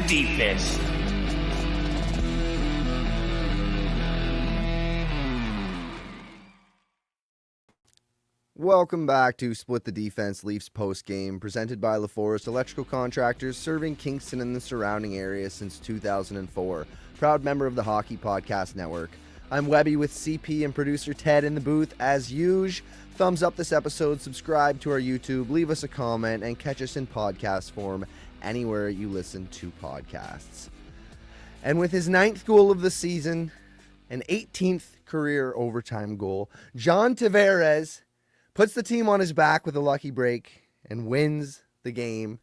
defense. Welcome back to Split the Defense Leafs post-game, presented by LaForest Electrical Contractors, serving Kingston and the surrounding area since 2004. Proud member of the Hockey Podcast Network. I'm Webby with CP and producer Ted in the booth. As usual, thumbs up this episode, subscribe to our YouTube, leave us a comment, and catch us in podcast form anywhere you listen to podcasts. And with his 9th goal of the season, an 18th career overtime goal, John Tavares puts the team on his back with a lucky break and wins the game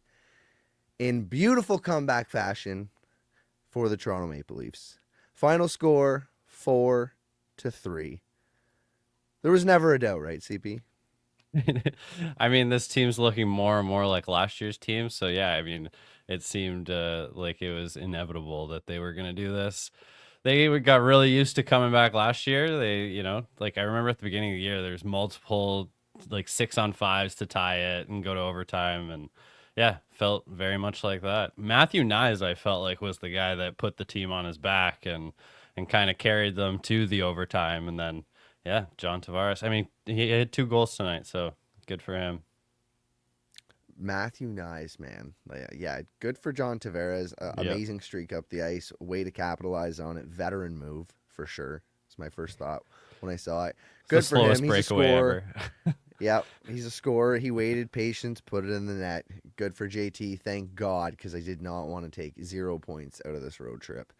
in beautiful comeback fashion for the Toronto Maple Leafs. Final score, 4-3. There was never a doubt, right, CP? I mean, this team's looking more and more like last year's team. So, yeah, I mean, it seemed like it was inevitable that they were going to do this. They got really used to coming back last year. They, like I remember at the beginning of the year, there's multiple 6-on-5s to tie it and go to overtime, and yeah, felt very much like that. Matthew Knies, I felt like, was the guy that put the team on his back and kind of carried them to the overtime. And then yeah, John Tavares, I mean, he had 2 goals tonight, so good for him. Matthew Knies, man. Yeah, good for John Tavares. Amazing streak up the ice, way to capitalize on it. Veteran move for sure. It's my first thought when I saw it. Good for him. He's a scorer. Yep, he's a scorer. He waited, patience, put it in the net. Good for JT. Thank God, because I did not want to take 0 points out of this road trip.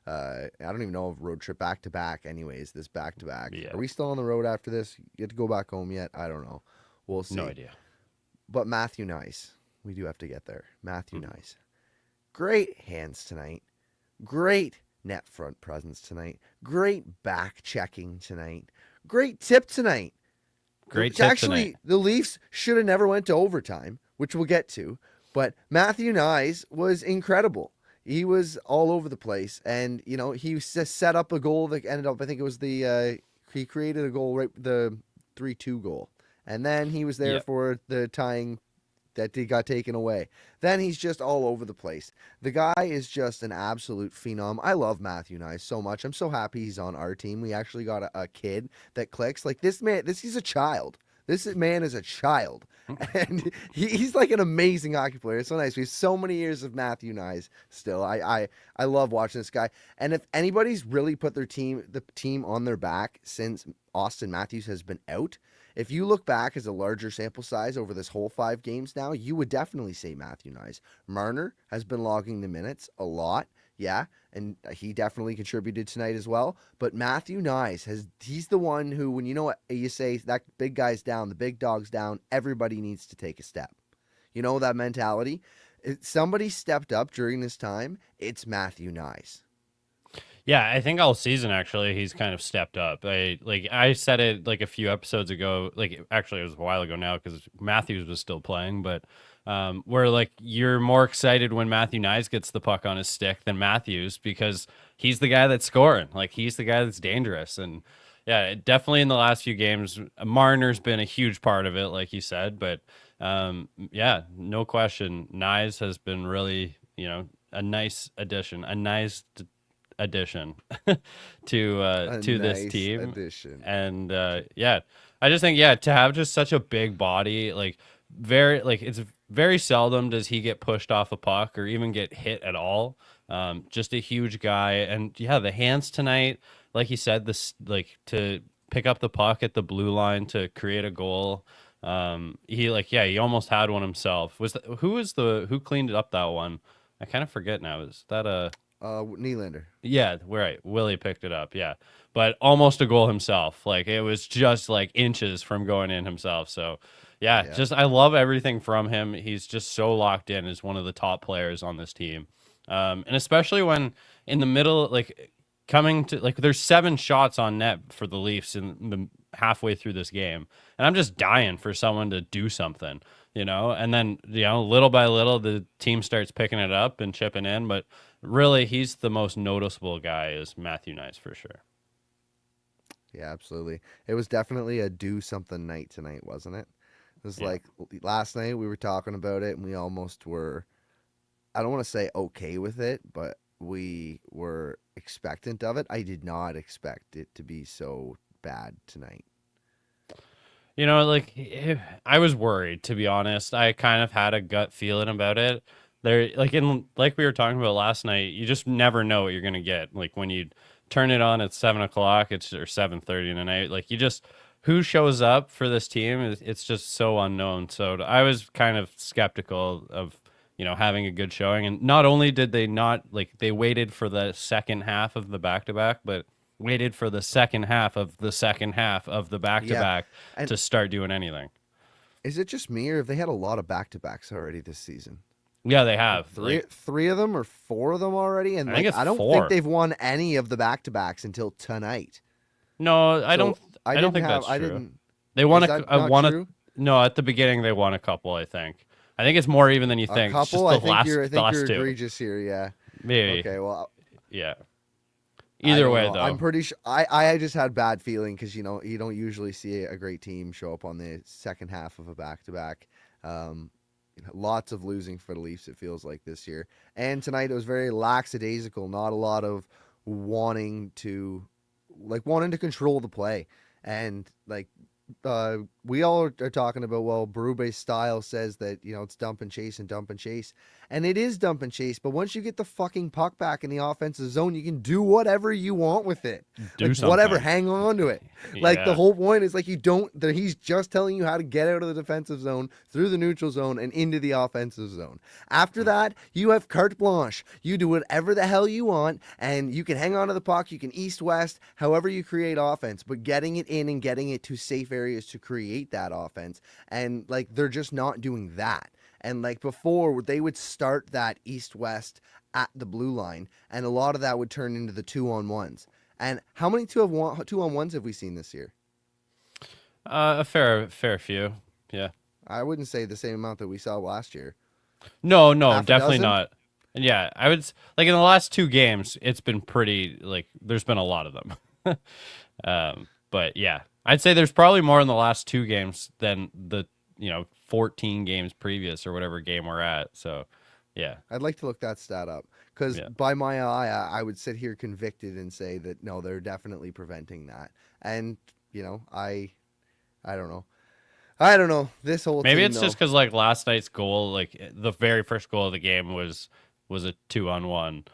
I don't even know if road trip back-to-back anyways, this back-to-back. Yeah. Are we still on the road after this? You have to go back home yet? I don't know. We'll see. No idea. But Matthew Knies. We do have to get there. Matthew Knies. Great hands tonight. Great net front presence tonight. Great back checking tonight. Great tip tonight. Actually, the Leafs should have never went to overtime, which we'll get to. But Matthew Knies was incredible. He was all over the place. And, he set up a goal that ended up, I think it was he created a goal, right, the 3-2 goal. And then he was there for the tying that got taken away. Then he's just all over the place. The guy is just an absolute phenom. I love Matthew Knies so much. I'm so happy he's on our team. We actually got a kid that clicks. Like this man, he's a child. This man is a child. And he's like an amazing hockey player. It's so nice. We have so many years of Matthew Knies still. I love watching this guy. And if anybody's really put the team on their back since Austin Matthews has been out, if you look back as a larger sample size over this whole 5 games now, you would definitely say Matthew Knies. Marner has been logging the minutes a lot, yeah, and he definitely contributed tonight as well. But Matthew Knies, he's the one who, when you say that big guy's down, the big dog's down, everybody needs to take a step. You know that mentality? If somebody stepped up during this time, it's Matthew Knies. Yeah, I think all season, actually, he's kind of stepped up. I said it a few episodes ago, actually it was a while ago now because Matthews was still playing, but where you're more excited when Matthew Knies gets the puck on his stick than Matthews because he's the guy that's scoring. He's the guy that's dangerous. And yeah, definitely in the last few games, Marner's been a huge part of it, like you said, but yeah, no question. Knies has been really, a nice addition, to this team. And yeah, I just think to have just such a big body, it's very seldom does he get pushed off a puck or even get hit at all. Just a huge guy, and yeah, the hands tonight, like you said, to pick up the puck at the blue line to create a goal. He almost had one himself. Who cleaned up that one? I kind of forget now. Is that Nylander. Yeah, right. Willie picked it up. Yeah, but almost a goal himself. It was just inches from going in himself. So, yeah, just I love everything from him. He's just so locked in as one of the top players on this team, and especially when in the middle, coming to there's 7 shots on net for the Leafs in the halfway through this game, and I'm just dying for someone to do something, and then little by little the team starts picking it up and chipping in, but really he's the most noticeable guy is Matthew Knies for sure. Yeah, absolutely. It was definitely a do something night tonight, wasn't it? It was last night we were talking about it and we almost were I don't want to say okay with it, but we were expectant of it. I did not expect it to be so bad tonight. Like I was worried, to be honest. I kind of had a gut feeling about it. Like we were talking about last night, you just never know what you're gonna get. Like when you turn it on at 7 o'clock, or 7:30 in the night. Like you just who shows up for this team it's just so unknown. So I was kind of skeptical of having a good showing. And not only did they not like they waited for the second half of the back to back, but waited for the second half of the second half of the back to Yeah. back And to start doing anything. is it just me or have they had a lot of back to backs already this season? Yeah, they Like have. three of them or four of them already, and I think like it's I don't think 4. they've won any of the back to backs until tonight. No, I don't. So I I don't didn't think have. that's I true. didn't. They won Is that not won a true? no at the beginning. They won a couple. I think it's more even than you A think. It's just couple. the I the think you're last two. egregious here. Yeah. Maybe. Okay. Well, Yeah. I Either don't way, know. I'm though. pretty sure. I just had bad feeling because you don't usually see a great team show up on the second half of a back to back. Lots of losing for the Leafs. It feels like this year, and tonight it was very lackadaisical. Not a lot of wanting to control the play, and like we all are talking about, well, Berube's style says that, it's dump and chase and dump and chase. And it is dump and chase, but once you get the fucking puck back in the offensive zone, you can do whatever you want with it. Do Like, whatever, something. hang on to it. Like, the Yeah. whole point is, like, he's just telling you how to get out of the defensive zone, through the neutral zone, and into the offensive zone. After that, you have carte blanche. You do whatever the hell you want, and you can hang on to the puck, you can east-west, however you create offense, but getting it in and getting it to safe areas to create that offense. And, like, they're just not doing that. And like before, they would start that east-west at the blue line, and a lot of that would turn into the 2-on-1s. And how many 2-on-1s have we seen this year? A fair few. Yeah. I wouldn't say the same amount that we saw last year. No, Half a definitely dozen? not. And yeah, I would like in the last 2 games, it's been pretty like there's been a lot of them. But yeah, I'd say there's probably more in the last 2 games than the 14 games previous or whatever game we're at. So yeah, I'd like to look that stat up because yeah. by my eye, I would sit here convicted and say that no, they're definitely preventing that. And I don't know. I don't know. This whole Maybe team, it's though. just because like last night's goal, like the very first goal of the game was a 2-on-1.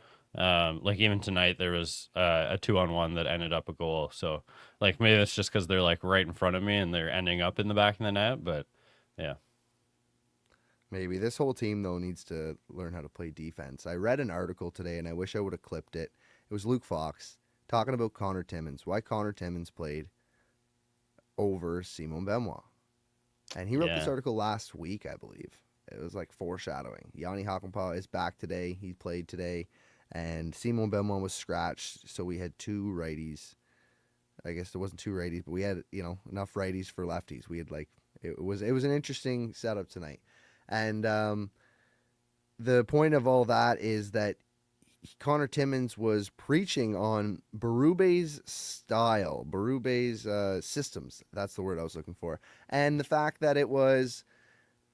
Like even tonight there was a 2-on-1 that ended up a goal. So like maybe it's just because they're like right in front of me and they're ending up in the back of the net. But yeah, Maybe this whole team, though, needs to learn how to play defense. I read an article today, and I wish I would have clipped it. It was Luke Fox talking about Connor Timmins, why Connor Timmins played over Simon Benoit. And he wrote this yeah, article last week, I believe. It was like foreshadowing. Yanni Hakanpää is back today. He played today. And Simon Benoit was scratched, so we had 2 righties. I guess there wasn't 2 righties, but we had, enough righties for lefties. We had it was an interesting setup tonight. And the point of all that is that Connor Timmins was preaching on Berube's style, Berube's systems. That's the word I was looking for. And the fact that it was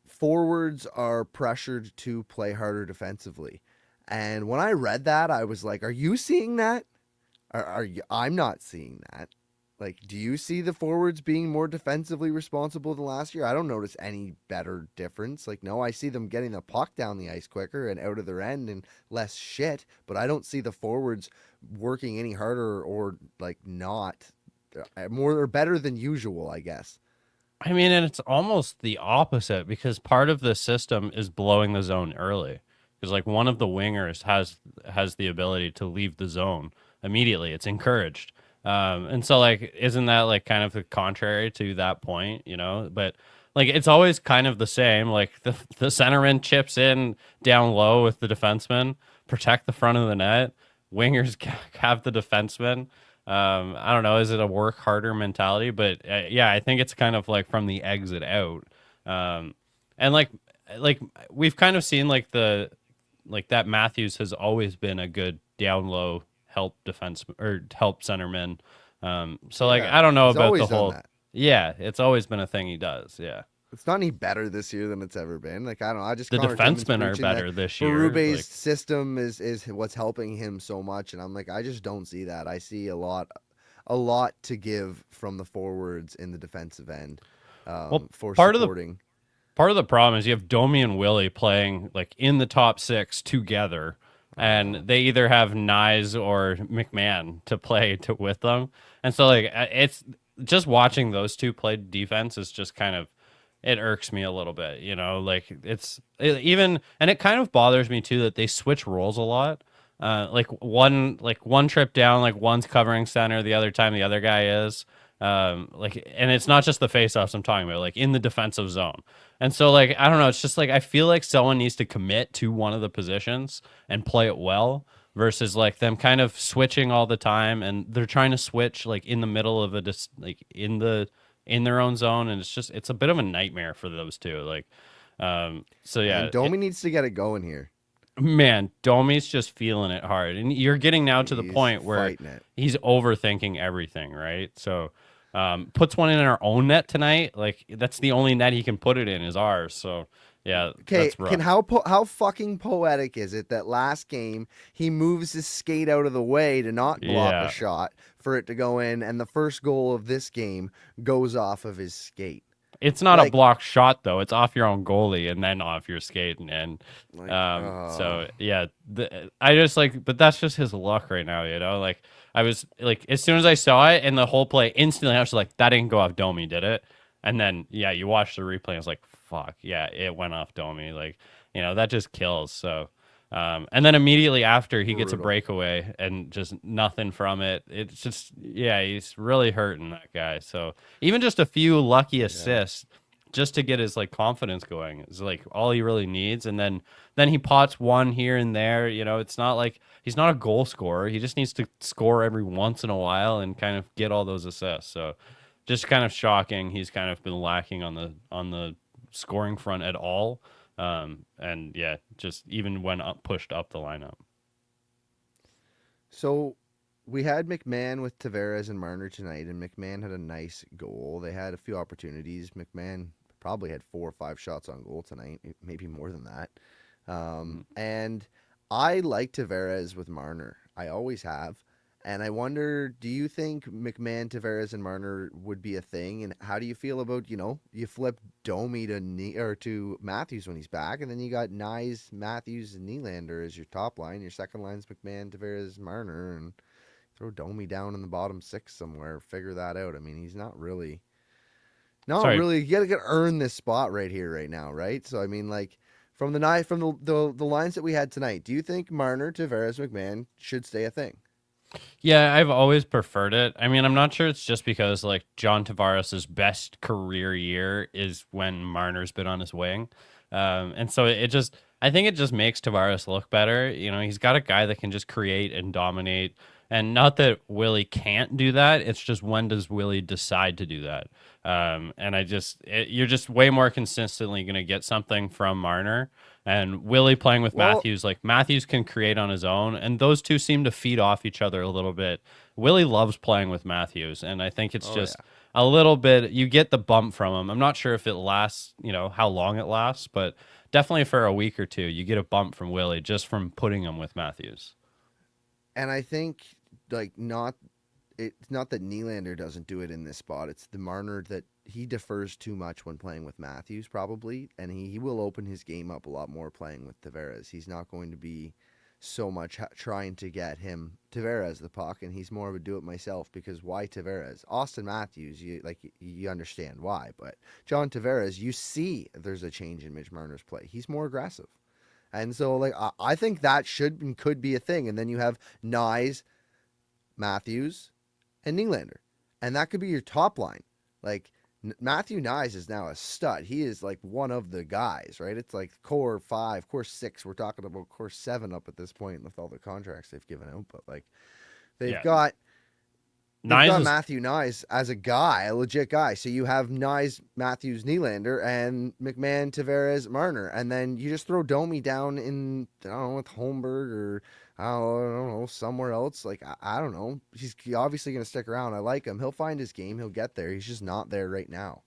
forwards are pressured to play harder defensively. And when I read that, I was like, are you seeing that? Are you? I'm not seeing that. Like, do you see the forwards being more defensively responsible than last year? I don't notice any better difference. Like, no, I see them getting the puck down the ice quicker and out of their end and less shit, but I don't see the forwards working any harder or, like, not more or better than usual, I guess. I mean, and it's almost the opposite because part of the system is blowing the zone early. Because like one of the wingers has the ability to leave the zone immediately. It's encouraged. And so like isn't that like kind of the contrary to that point, But like it's always kind of the same. Like the centerman chips in down low with the defenseman, protect the front of the net. Wingers have the defenseman. I don't know. Is it a work harder mentality? But yeah, I think it's kind of like from the exit out. And like we've kind of seen like that Matthews has always been a good down low help defense or help centerman. So like Yeah, I don't know he's about always the done whole. that. Yeah, it's always been a thing he does. Yeah. It's not any better this year than it's ever been. Like I don't know. I just The Connor Timmins defensemen are preaching that better this year. Berube's Like, system is what's helping him so much, and I'm like, I just don't see that. I see a lot to give from the forwards in the defensive end well, for part of the supporting. part of the problem is you have Domi and Willie playing like in the top six together, I and know. they either have Nyes or McMahon to play with them, and so like it's just watching those two play defense is just kind of it irks me a little bit, like even and it kind of bothers me too that they switch roles a lot. Like one trip down, like one's covering center, the other time the other guy is. And it's not just the faceoffs I'm talking about, like in the defensive zone. And so, like, I don't know. It's just like I feel like someone needs to commit to one of the positions and play it well versus like them kind of switching all the time. And they're trying to switch like in the middle of like in their own zone. And it's a bit of a nightmare for those two. Like, so And yeah, Domi needs to get it going here. man, Domi's just feeling it hard. And you're getting now to the He's point where fighting it. he's overthinking everything, right? So, puts one in our own net tonight. Like that's the only net he can put it in is ours. So yeah, Okay, that's rough. how fucking poetic is it that last game he moves his skate out of the way to not block a Yeah, shot for it to go in, and the first goal of this game goes off of his skate. it's not a Like, block shot though. It's off your own goalie and then off your skate and like, so yeah, I just like, but that's just his luck right now. Like I was like, as soon as I saw it and the whole play, instantly I was like, that didn't go off Domi, did it? And then yeah, you watch the replay. And I was like, fuck, yeah, it went off Domi. Like that just kills. So. And then immediately after he gets a brutal. breakaway and just nothing from it. It's just, yeah, he's really hurting that guy. So even just a few lucky Yeah. assists just to get his like confidence going is like all he really needs. And then he pots one here and there. It's not like he's not a goal scorer. He just needs to score every once in a while and kind of get all those assists. So just kind of shocking. He's kind of been lacking on the scoring front at all. And yeah, just even when pushed up the lineup. So we had McMahon with Tavares and Marner tonight, and McMahon had a nice goal. They had a few opportunities. McMahon probably had 4 or 5 shots on goal tonight, maybe more than that. Mm. And I like Tavares with Marner. I always have. And I wonder, do you think McMahon, Tavares, and Marner would be a thing? And how do you feel about, you flip Domi to Matthews when he's back, and then you got Nyes, Matthews, and Nylander as your top line. Your second line's McMahon, Tavares, Marner, and throw Domi down in the bottom six somewhere. Figure that out. I mean, he's not really, not Sorry, really. You gotta earn this spot right here, right now, right? So I mean, like from the night, from the lines that we had tonight, do you think Marner, Tavares, McMahon should stay a thing? yeah, I've always preferred it. I mean, I'm not sure it's just because like John Tavares's best career year is when Marner's been on his wing, and so I think it just makes Tavares look better. He's got a guy that can just create and dominate, and not that Willie can't do that. It's just when does Willie decide to do that? And you're just way more consistently going to get something from Marner. And Willie playing with Well, Matthews, like Matthews can create on his own, and those two seem to feed off each other a little bit. Willie loves playing with Matthews, and I think it's oh just yeah. a little bit. You get the bump from him. I'm not sure if it lasts, how long it lasts, but definitely for a week or two, you get a bump from Willie just from putting him with Matthews. And I think like not it's not that Nylander doesn't do it in this spot. It's the Marner that he defers too much when playing with Matthews, probably, and he will open his game up a lot more playing with Tavares. He's not going to be so much trying to get him Tavares the puck, and he's more of a do it myself because why Tavares? Austin Matthews, you understand why, but John Tavares, you see there's a change in Mitch Marner's play. He's more aggressive, and so like I think that should and could be a thing. And then you have Nyes, Matthews, and Nylander, and that could be your top line. Like Matthew Nyes is now a stud. He is like one of the guys, right? It's like core 5, core 6. We're talking about core 7 up at this point with all the contracts they've given out. But like they've Yeah, got they've Nyes got is Matthew Nyes as a guy, a legit guy. So you have Nyes, Matthews, Nylander, and McMahon, Tavares, Marner, and then you just throw Domi down in I don't know with Holmberg or I don't know somewhere else. Like I don't know. He's obviously going to stick around. I like him. He'll find his game. He'll get there. He's just not there right now.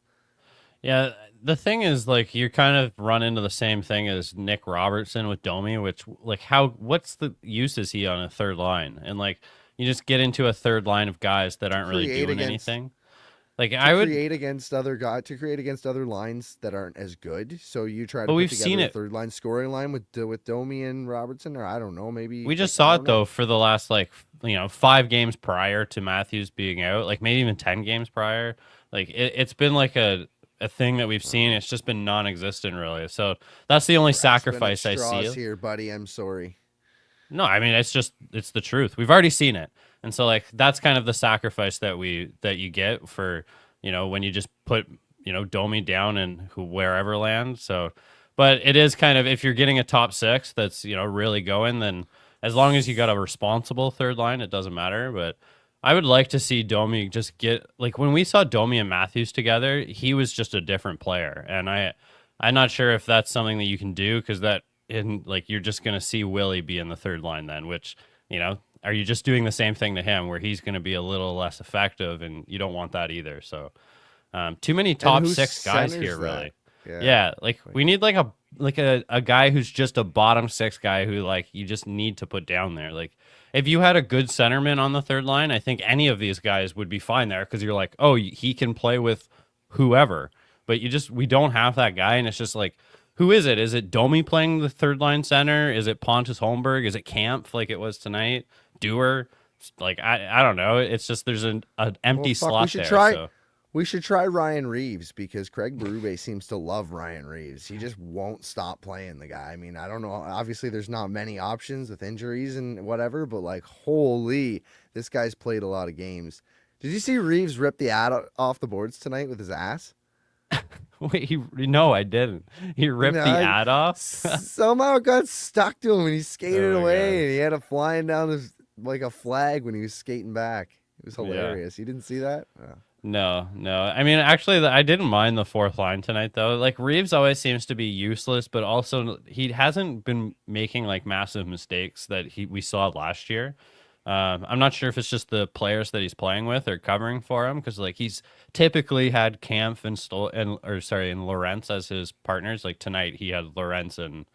Yeah, the thing is, like, you kind of run into the same thing as Nick Robertson with Domi, which, like, what's the use is he on a third line? And, like, you just get into a third line of guys that To aren't really create doing against anything. Like, to I would, create against other guys, to create against other lines that aren't as good. So you try to but put we've seen together a it. third line scoring line with Domi and Robertson, or I don't know, maybe We like just I saw don't it, know. though, for the last, like, 5 games prior to Matthews being out, like, maybe even 10 games prior. Like, it's been like a thing that we've seen. It's just been non existent, really. So that's the only Grasping at sacrifice I straws see. here, buddy. I'm sorry. No, I mean it's the truth. We've already seen it. And so like that's kind of the sacrifice that you get for, when you just put, Domi down and wherever land. So but it is kind of if you're getting a top 6 that's, really going, then as long as you got a responsible third line, it doesn't matter, but I would like to see Domi just get like when we saw Domi and Matthews together, he was just a different player. And I'm not sure if that's something that you can do because that and like you're just going to see Willie be in the third line then, which, are you just doing the same thing to him where he's going to be a little less effective and you don't want that either. So, too many And top who 6 guys centers here, that? really. Yeah. Yeah. Like we need like a guy who's just a bottom 6 guy who like you just need to put down there. Like if you had a good centerman on the third line, I think any of these guys would be fine there because you're like, oh, he can play with whoever. But we don't have that guy. And it's just like, who is it? Is it Domi playing the third line center? Is it Pontus Holmberg? Is it Camp like it was tonight? Doer? Like I don't know. It's just there's an Well, empty fuck. We slot should there. try. So We should try Ryan Reeves because Craig Berube seems to love Ryan Reeves. He just won't stop playing the guy. I mean, I don't know. Obviously, there's not many options with injuries and whatever, but like, holy, this guy's played a lot of games. Did you see Reeves rip the ad off the boards tonight with his ass? wait, no, I didn't. He ripped the No, ad off. somehow it got stuck to him and he skated Oh my away god. and he had it flying down his, like a flag when he was skating back. It was Yeah. hilarious. You didn't see that? Oh. No, no. I mean, actually, I didn't mind the fourth line tonight, though. Like Reeves always seems to be useless, but also he hasn't been making like massive mistakes that we saw last year. I'm not sure if it's just the players that he's playing with or covering for him because like he's typically had Kampf and Lawrence as his partners. Like tonight, he had Lawrence and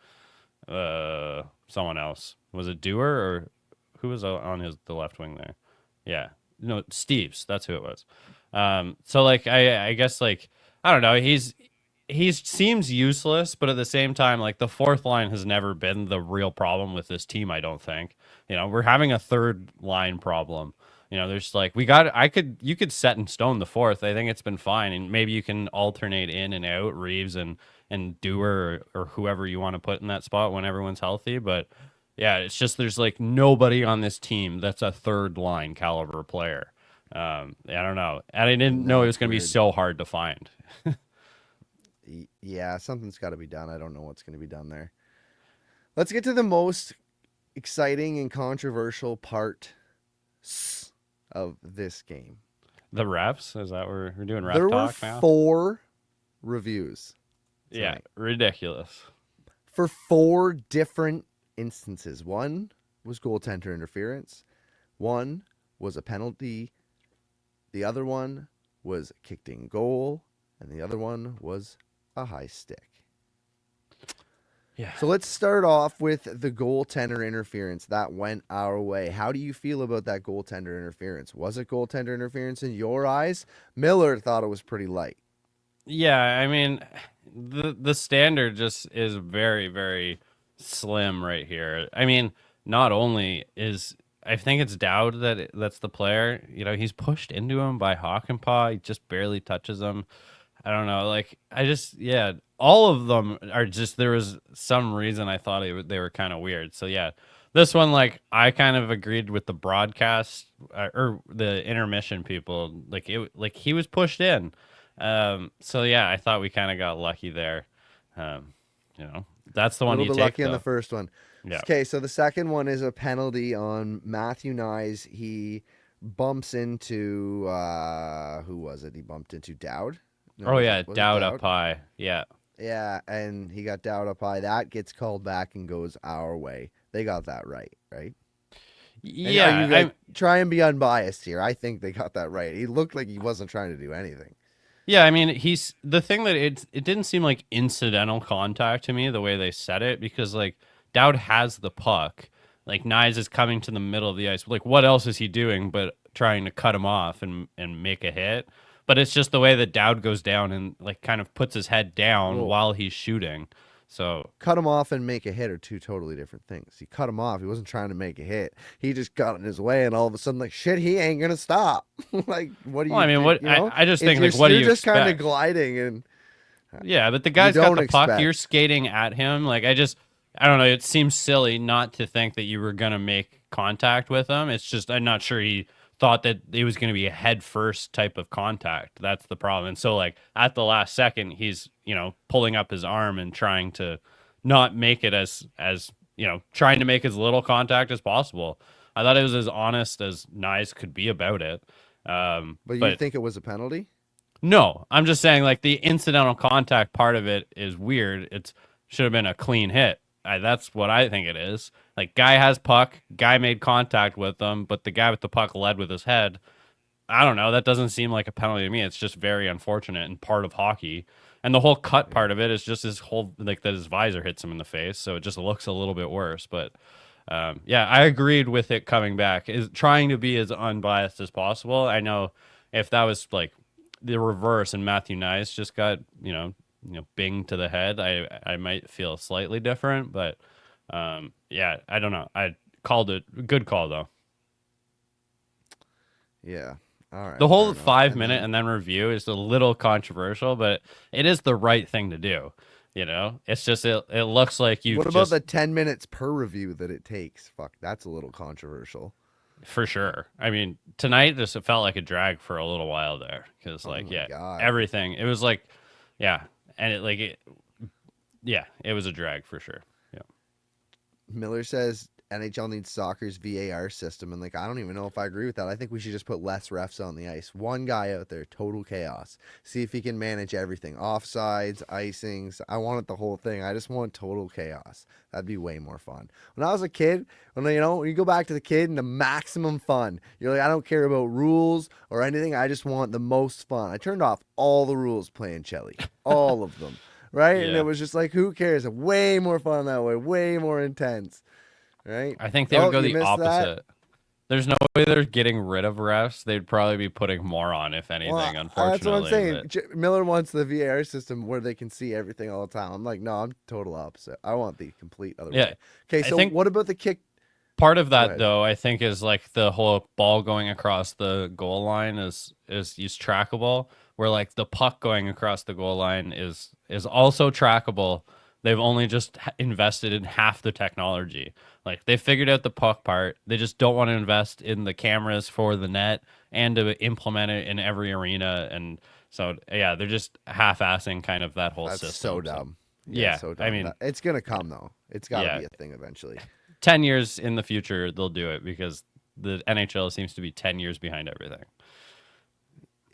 someone else. Was it Dewar or who was on the left wing there? Yeah, no, Steve's. That's who it was. So like I guess like I don't know. He seems useless, but at the same time, like the fourth line has never been the real problem with this team. I don't think. We're having a third line problem. There's like you could set in stone the fourth. I think it's been fine, and maybe you can alternate in and out Reeves and Dewar or whoever you want to put in that spot when everyone's healthy. But yeah, it's just there's like nobody on this team that's a third line caliber player. I don't know, and I didn't know No, it was it's going to be weird. so hard to find. Yeah, something's got to be done. I don't know what's going to be done there. Let's get to the most exciting and controversial part of this game. The refs, is that we're doing ref There were talk now? 4 reviews Yeah, tonight ridiculous. for 4 different instances. One was goaltender interference. One was a penalty. The other one was kicked in goal. And the other one was a high stick. Yeah. So let's start off with the goaltender interference. That went our way. How do you feel about that goaltender interference? Was it goaltender interference in your eyes? Miller thought it was pretty light. Yeah, I mean, the standard just is very, very slim right here. I mean, not only is I think it's Dowd that's the player. He's pushed into him by Hockenpah. He just barely touches him. I don't know. Like, yeah, all of them are just, there was some reason I thought they were kind of weird. So, yeah, this one, like, I kind of agreed with the broadcast or the intermission people. Like he was pushed in. So, yeah, I thought we kind of got lucky there. Um, that's the A one little you bit take, lucky on though. the first one. Yeah. Okay, so the second one is a penalty on Matthew Nyes. He bumps into who was it? He bumped into Dowd. No, Oh, yeah, was it Dowd up high. Yeah. Yeah, and he got Dowd up high. That gets called back and goes our way. They got that right, right? And are you Yeah, try and be unbiased here? I think they got that right. He looked like he wasn't trying to do anything. Yeah, I mean, he's the thing that it didn't seem like incidental contact to me the way they said it, because like Dowd has the puck, like Nyes is coming to the middle of the ice. Like, what else is he doing but trying to cut him off and make a hit? But it's just the way that Dowd goes down and like kind of puts his head down Well, while he's shooting. So cut him off and make a hit are two totally different things. He cut him off. He wasn't trying to make a hit. He just got in his way, and all of a sudden, like shit, he ain't gonna stop. Like, what do well, you? I mean, what You know, I just think like, what do you're you just kind of expect? gliding, and Yeah, but the you guy's got don't the puck. expect. You're skating at him. Like I don't know. It seems silly not to think that you were gonna make contact with him. It's just I'm not sure he thought that it was gonna be a head first type of contact. That's the problem. And so like at the last second, he's pulling up his arm and trying to not make it as trying to make as little contact as possible. I thought it was as honest as Nyes could be about it. But you But think it was a penalty? no, I'm just saying like the incidental contact part of it is weird. It should have been a clean hit. That's what I think it is. Like guy has puck, guy made contact with them, but the guy with the puck led with his head. I don't know. That doesn't seem like a penalty to me. It's just very unfortunate and part of hockey. And the whole cut part of it is just his whole like that his visor hits him in the face, so it just looks a little bit worse. But yeah, I agreed with it coming back. Is trying to be as unbiased as possible. I know if that was like the reverse and Matthew Nyes just got bing to the head, I might feel slightly different. But yeah, I don't know. I called it good call though. Yeah. All right. The Fair whole enough. 5 minute and then review is a little controversial, but it is the right thing to do. It's just it looks like you what about just the 10 minutes per review that it takes? Fuck, that's a little controversial. for sure. I mean, tonight just it felt like a drag for a little while there because Oh like my God. everything it was like yeah, and it was a drag for sure. Yeah. Miller says NHL needs soccer's VAR system, and like I don't even know if I agree with that. I think we should just put less refs on the ice. One guy out there, total chaos. See if he can manage everything. Offsides, icings. I want it the whole thing. I just want total chaos. That'd be way more fun. When I was a kid, when you go back to the kid and the maximum fun. You're like, I don't care about rules or anything. I just want the most fun. I turned off all the rules playing Chelly. All of them. Right? And Yeah. it was just like, who cares? Way more fun that way. Way more intense. Right? I think they would go you the missed opposite. that? There's no way they're getting rid of refs. They'd probably be putting more on, if anything, Well, unfortunately. that's what I'm saying. but- Miller wants the VAR system where they can see everything all the time. I'm like, no, I'm total opposite. I want the complete other Yeah, way. Okay, I so think- what about the kick? Part of that, ahead. though, I think is like the whole ball going across the goal line is trackable. Where like the puck going across the goal line is also trackable. They've only just invested in half the technology. Like they figured out the puck part. They just don't want to invest in the cameras for the net and to implement it in every arena. And so yeah, they're just half-assing kind of that whole That's system. so dumb. Yeah, so I dumb. mean- It's gonna come though. It's got to Yeah. be a thing eventually. 10 years in the future, they'll do it because the NHL seems to be 10 years behind everything.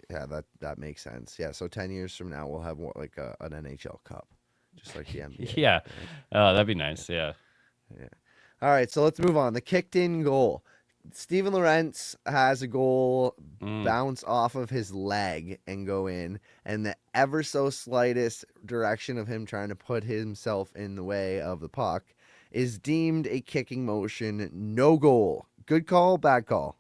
Yeah, that makes sense. Yeah, so 10 years from now we'll have more like an NHL Cup, just like the NBA. Yeah, right? that'd be nice. Yeah. All right, so let's move on. The kicked in goal. Steven Lorentz has a goal bounce off of his leg and go in, and the ever so slightest direction of him trying to put himself in the way of the puck is deemed a kicking motion. No goal. Good call, bad call.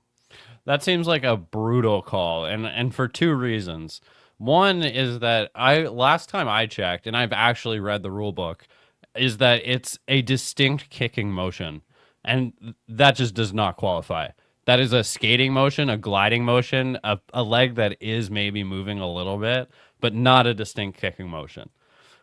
That seems like a brutal call, and for two reasons. One is that last time I checked, and I've actually read the rule book, is that it's a distinct kicking motion, and that just does not qualify. That is a skating motion, a gliding motion, a leg that is maybe moving a little bit, but not a distinct kicking motion.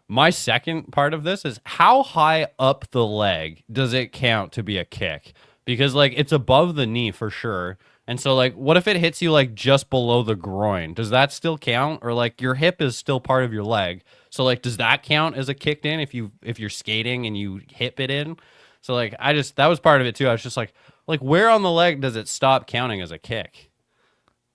My second part of this is how high up the leg does it count to be a kick? Because like it's above the knee for sure. And so like what if it hits you like just below the groin? Does that still count? Or like your hip is still part of your leg. So like does that count as a kicked in if you're skating and you hip it in? So like that was part of it too. I was just like where on the leg does it stop counting as a kick?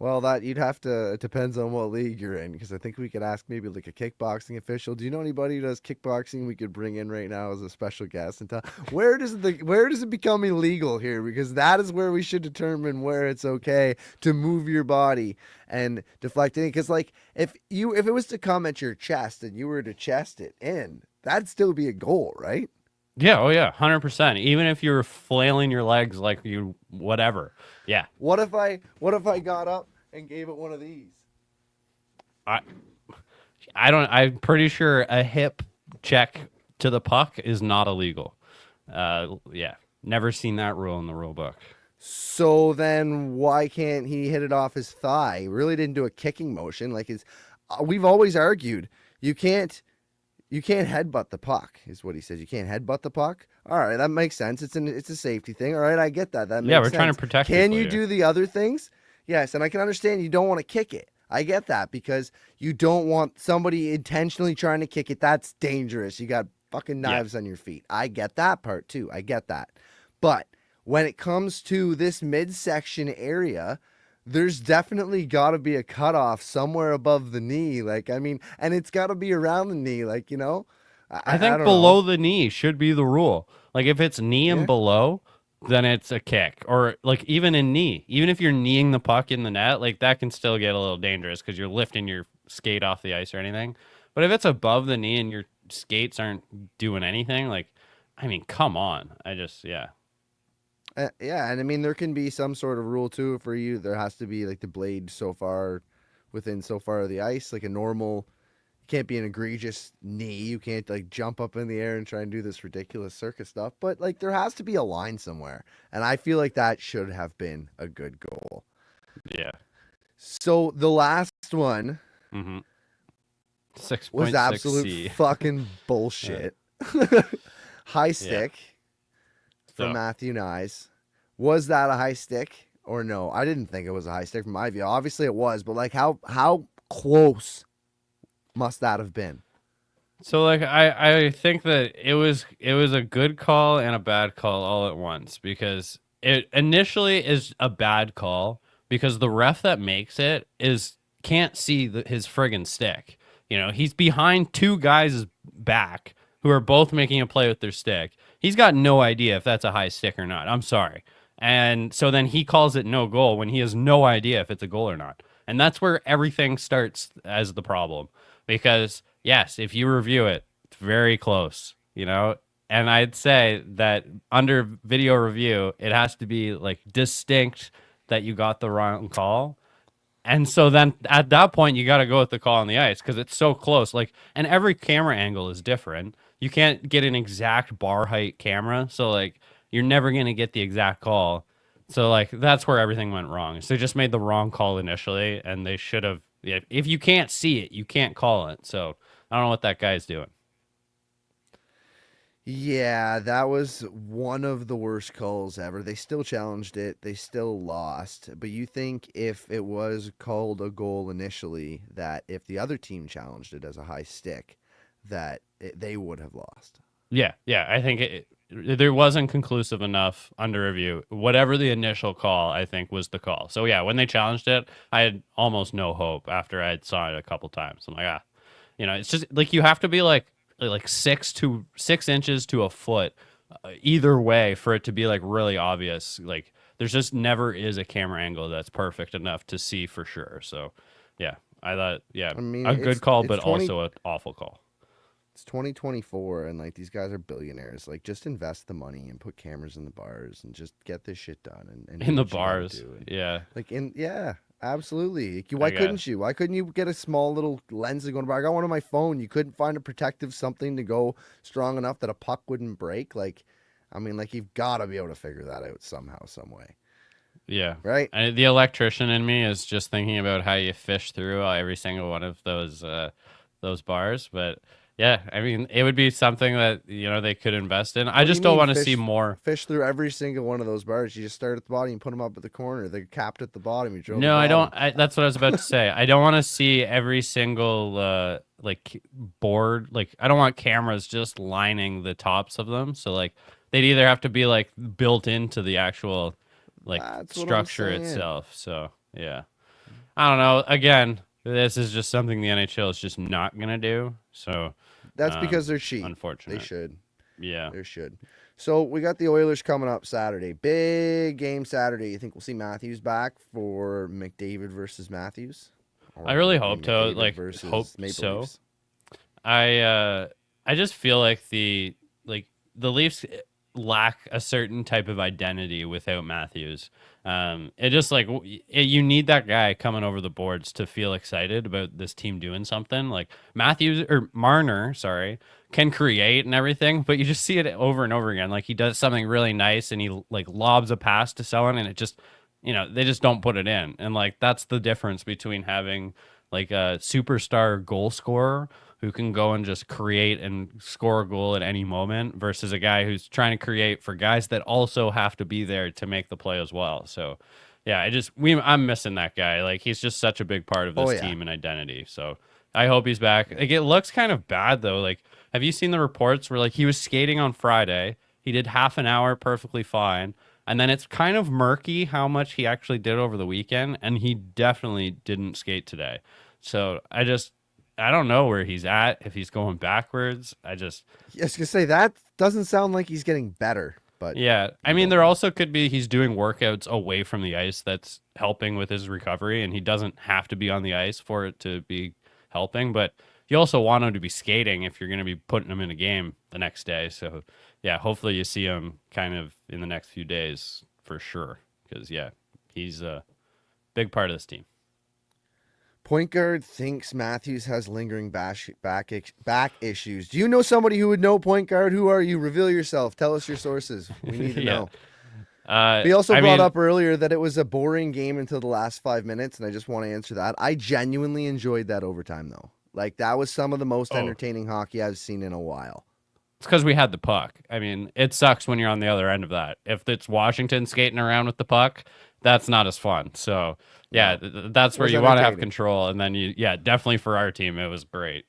Well, that you'd have to. It depends on what league you're in, because I think we could ask maybe like a kickboxing official. Do you know anybody who does kickboxing? We could bring in right now as a special guest and tell where does it become illegal here? Because that is where we should determine where it's okay to move your body and deflect it. Because like if it was to come at your chest and you were to chest it in, that'd still be a goal, right? Yeah, oh yeah, 100%. Even if you're flailing your legs like you whatever. Yeah. What if I got up and gave it one of these? I I'm pretty sure a hip check to the puck is not illegal. Yeah. Never seen that rule in the rule book. So then why can't he hit it off his thigh? He really didn't do a kicking motion. Like we've always argued you can't headbutt the puck, is what he says. You can't headbutt the puck. All right, that makes sense. It's a safety thing. All right, I get that. That makes Yeah, we're sense. trying to protect Can people you here. do the other things? Yes, and I can understand you don't want to kick it. I get that because you don't want somebody intentionally trying to kick it. That's dangerous. You got fucking knives on your feet. I get that part too. I get that. But when it comes to this midsection area, there's definitely got to be a cutoff somewhere above the knee. Like, I mean, and it's got to be around the knee. Like, I think don't below know. the knee should be the rule. Like if it's knee and Yeah. below, then it's a kick. Or like even in knee, even if you're kneeing the puck in the net, like that can still get a little dangerous because you're lifting your skate off the ice or anything. But if it's above the knee and your skates aren't doing anything, like, I mean, come on. Yeah. Yeah, and I mean there can be some sort of rule too for you. There has to be like the blade so far within so far of the ice, like a normal. You can't be an egregious knee. You can't like jump up in the air and try and do this ridiculous circus stuff. But like there has to be a line somewhere, and I feel like that should have been a good goal. Yeah. So the last one Mm-hmm. was absolute 6.6C. fucking bullshit. High stick for So Matthew Nyes. Was that a high stick or no? I didn't think it was a high stick from my view. Obviously it was, but like how close must that have been? So like I think that it was a good call and a bad call all at once because it initially is a bad call because the ref that makes it is can't see his friggin' stick. You know, he's behind two guys' back who are both making a play with their stick. He's got no idea if that's a high stick or not. I'm sorry. And so then he calls it no goal when he has no idea if it's a goal or not. And that's where everything starts as the problem. Because yes, if you review it, it's very close, you know? And I'd say that under video review, it has to be like distinct that you got the wrong call. And so then at that point, you got to go with the call on the ice because it's so close. Like, and every camera angle is different. You can't get an exact bar height camera. So, like, you're never going to get the exact call. So, like, that's where everything went wrong. So, they just made the wrong call initially, and they should have. Yeah, if you can't see it, you can't call it. So, I don't know what that guy's doing. Yeah, that was one of the worst calls ever. They still challenged it. They still lost. But you think if it was called a goal initially, that if the other team challenged it as a high stick, that they would have lost? Yeah, yeah. I think there wasn't conclusive enough under review. Whatever the initial call, I think, was the call. So, yeah, when they challenged it, I had almost no hope after I had saw it a couple times. I'm like, it's just like you have to be like 6 inches to a foot either way for it to be like really obvious. Like there's just never is a camera angle that's perfect enough to see for sure. So yeah, I thought I mean, a good call, it's but 20 also an awful call. it's 2024 and like these guys are billionaires. Like just invest the money and put cameras in the bars and just get this shit done and do In the what you gotta bars, do. And, yeah, like yeah, absolutely. Like, I why got couldn't you? Why couldn't you get a small little lens to go by? I got one on my phone. You couldn't find a protective something to go strong enough that a puck wouldn't break. Like, I mean, like you've got to be able to figure that out somehow, some way, yeah. right? The electrician in me is just thinking about how you fish through every single one of those bars, but. Yeah, I mean, it would be something that, they could invest in. I What do you just don't mean want to see more. fish through every single one of those bars? You just start at the bottom, you put them up at the corner. They're capped at the bottom. You drill the No, I bottom. don't. That's what I was about to say. I don't want to see every single board. Like, I don't want cameras just lining the tops of them. So like, they'd either have to be like built into the actual like That's what I'm structure saying. itself. So yeah. I don't know. Again, this is just something the NHL is just not gonna do. So That's because they're cheap. They unfortunate. should. Yeah. They should. So we got the Oilers coming up Saturday. Big game Saturday. You think we'll see Matthews back for McDavid versus Matthews? Or I really maybe hope to. McDavid Like, versus hope Maple so. Leafs? I just feel like the Leafs lack a certain type of identity without Matthews. It just like you need that guy coming over the boards to feel excited about this team doing something. Like Matthews or Marner, sorry, can create and everything, but you just see it over and over again. Like he does something really nice and he like lobs a pass to someone and it just, they just don't put it in. And like that's the difference between having like a superstar goal scorer who can go and just create and score a goal at any moment versus a guy who's trying to create for guys that also have to be there to make the play as well. So, yeah, I'm missing that guy. Like he's just such a big part of this team and identity. So I hope he's back. Like it looks kind of bad though. Like, have you seen the reports where like he was skating on Friday? He did half an hour perfectly fine. And then it's kind of murky how much he actually did over the weekend. And he definitely didn't skate today. So I don't know where he's at, if he's going backwards. I was going to say, that doesn't sound like he's getting better. But yeah, I mean, there also could be he's doing workouts away from the ice that's helping with his recovery, and he doesn't have to be on the ice for it to be helping. But you also want him to be skating if you're going to be putting him in a game the next day. So, yeah, hopefully you see him kind of in the next few days for sure. Because, yeah, he's a big part of this team. Point guard thinks Matthews has lingering back issues. Do you know somebody who would know point guard? Who are you? Reveal yourself. Tell us your sources. We need to know. We also brought up earlier that it was a boring game until the last 5 minutes, and I just want to answer that. I genuinely enjoyed that overtime, though. Like, that was some of the most entertaining hockey I've seen in a while. It's because we had the puck. I mean, it sucks when you're on the other end of that. If it's Washington skating around with the puck, that's not as fun. So, yeah, that's where you want to have control. And then definitely for our team, it was great,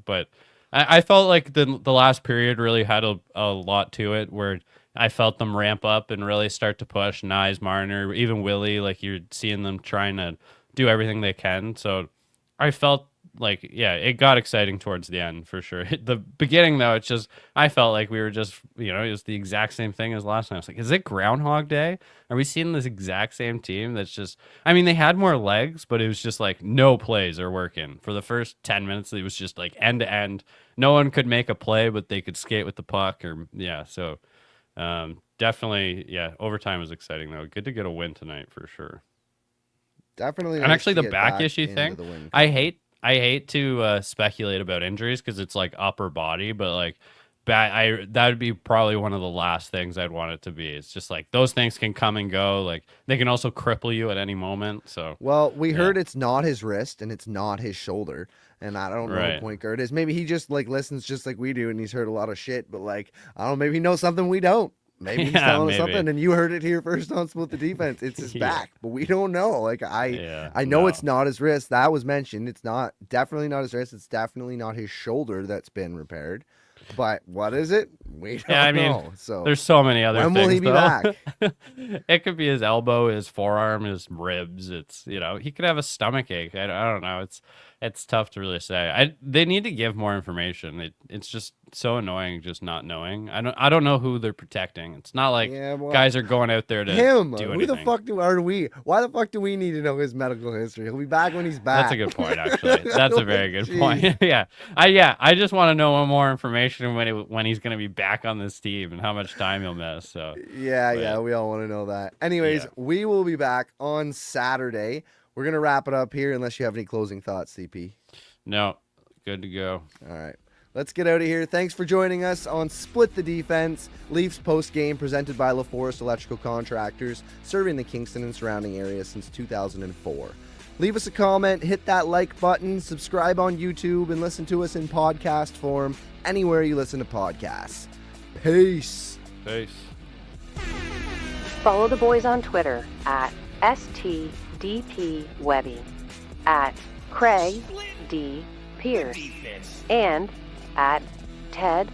but I felt like the last period really had a lot to it where I felt them ramp up and really start to push Nyes, Marner, even Willie, like you're seeing them trying to do everything they can. So I felt like, it got exciting towards the end for sure. The beginning, though, it's just, I felt like we were just, it was the exact same thing as last time. I was like, is it Groundhog Day? Are we seeing this exact same team that's just, I mean, they had more legs, but it was just like no plays are working. For the first 10 minutes, it was just like end to end. No one could make a play, but they could skate with the puck so definitely, overtime was exciting, though. Good to get a win tonight for sure. Definitely. And actually, the back issue thing, I hate to speculate about injuries because it's like upper body, but like that would be probably one of the last things I'd want it to be. It's just like those things can come and go. Like they can also cripple you at any moment. So we heard it's not his wrist and it's not his shoulder. And I don't know who point guard is. Maybe he just like listens just like we do and he's heard a lot of shit. But like, I don't know, maybe he knows something we don't. Maybe he's telling us something, and you heard it here first on Split the Defense. It's his back, but we don't know. Like I know it's not his wrist. That was mentioned. It's definitely not his wrist. It's definitely not his shoulder that's been repaired. But what is it? We don't know. So there's so many other things. When will he be back? It could be his elbow, his forearm, his ribs. It's he could have a stomach ache. I don't know. It's tough to really say. They need to give more information. It's just so annoying just not knowing. I don't know who they're protecting. It's not like guys are going out there to do anything. Who the fuck are we? Why the fuck do we need to know his medical history? He'll be back when he's back. That's a good point, actually. That's a very good point. I just want to know more information when he's going to be back on this team and how much time he'll miss. So we all want to know that. Anyways, we will be back on Saturday. We're going to wrap it up here unless you have any closing thoughts, CP. No, good to go. All right. Let's get out of here. Thanks for joining us on Split the Defense, Leafs post-game presented by LaForest Electrical Contractors, serving the Kingston and surrounding area since 2004. Leave us a comment, hit that like button, subscribe on YouTube, and listen to us in podcast form anywhere you listen to podcasts. Peace. Follow the boys on Twitter at STDPWebby, at Craig D. Pearce, and at Ted_is_show.